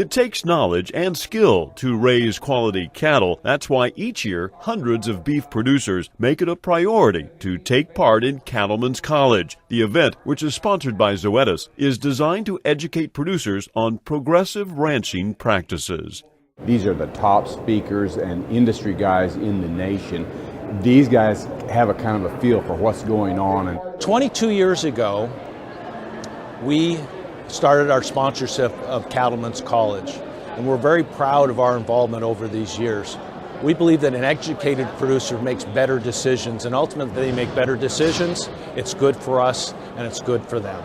It takes knowledge and skill to raise quality cattle. That's why each year hundreds of beef producers make it a priority to take part in Cattlemen's College. The event, which is sponsored by Zoetis, is designed to educate producers on progressive ranching practices. These are the top speakers and industry guys in the nation. These guys have a kind of a feel for what's going on. And 22 years ago, we started our sponsorship of Cattlemen's College, and we're very proud of our involvement over these years. We believe that an educated producer makes better decisions, and ultimately they make better decisions. It's good for us and it's good for them.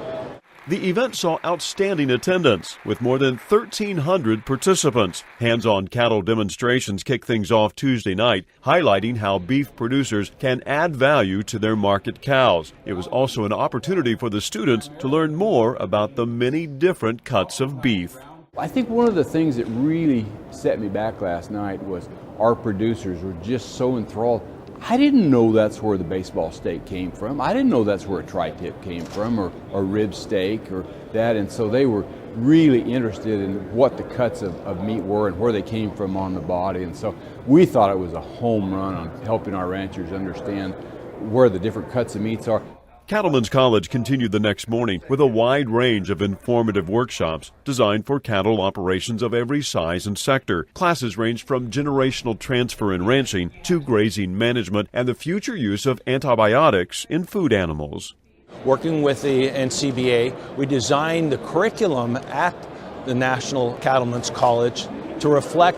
The event saw outstanding attendance with more than 1,300 participants. Hands-on cattle demonstrations kick things off Tuesday night, highlighting how beef producers can add value to their market cows. It was also an opportunity for the students to learn more about the many different cuts of beef. I think one of the things that really set me back last night was our producers were just so enthralled. I didn't know that's where the baseball steak came from. I didn't know that's where a tri-tip came from, or rib steak or that. And so they were really interested in what the cuts of meat were and where they came from on the body. And so we thought it was a home run on helping our ranchers understand where the different cuts of meats are. Cattlemen's College continued the next morning with a wide range of informative workshops designed for cattle operations of every size and sector. Classes ranged from generational transfer in ranching to grazing management and the future use of antibiotics in food animals. Working with the NCBA, we designed the curriculum at the National Cattlemen's College to reflect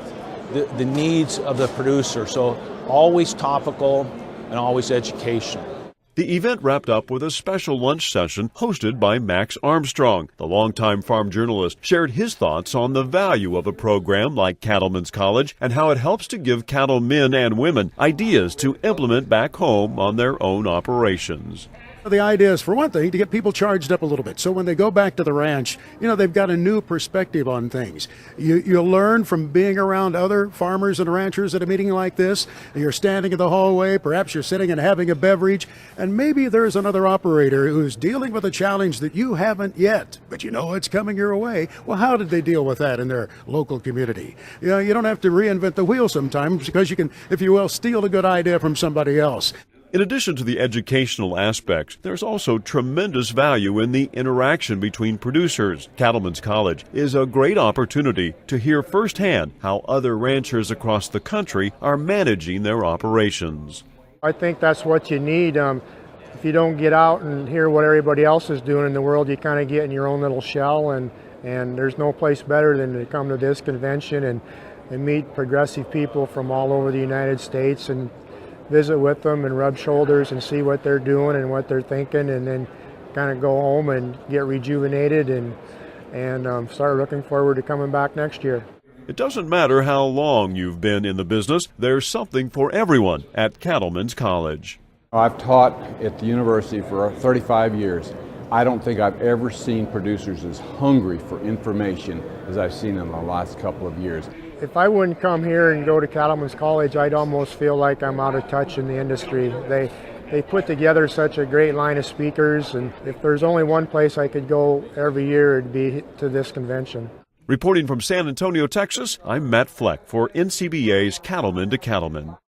the needs of the producer, so always topical and always educational. The event wrapped up with a special lunch session hosted by Max Armstrong. The longtime farm journalist shared his thoughts on the value of a program like Cattlemen's College and how it helps to give cattle men and women ideas to implement back home on their own operations. The idea is, for one thing, to get people charged up a little bit. So when they go back to the ranch, they've got a new perspective on things. You'll learn from being around other farmers and ranchers at a meeting like this. You're standing in the hallway, perhaps you're sitting and having a beverage, and maybe there's another operator who's dealing with a challenge that you haven't yet, but you know it's coming your way. Well, how did they deal with that in their local community? You don't have to reinvent the wheel sometimes, because you can, if you will, steal a good idea from somebody else. In addition to the educational aspects, there's also tremendous value in the interaction between producers. Cattlemen's College is a great opportunity to hear firsthand how other ranchers across the country are managing their operations. I think that's what you need. If you don't get out and hear what everybody else is doing in the world, you kind of get in your own little shell, and there's no place better than to come to this convention and meet progressive people from all over the United States and visit with them and rub shoulders and see what they're doing and what they're thinking, and then kind of go home and get rejuvenated and start looking forward to coming back next year. It doesn't matter how long you've been in the business, there's something for everyone at Cattlemen's College. I've taught at the university for 35 years. I don't think I've ever seen producers as hungry for information as I've seen in the last couple of years. If I wouldn't come here and go to Cattlemen's College, I'd almost feel like I'm out of touch in the industry. They put together such a great line of speakers, and if there's only one place I could go every year, it'd be to this convention. Reporting from San Antonio, Texas, I'm Matt Fleck for NCBA's Cattlemen to Cattlemen.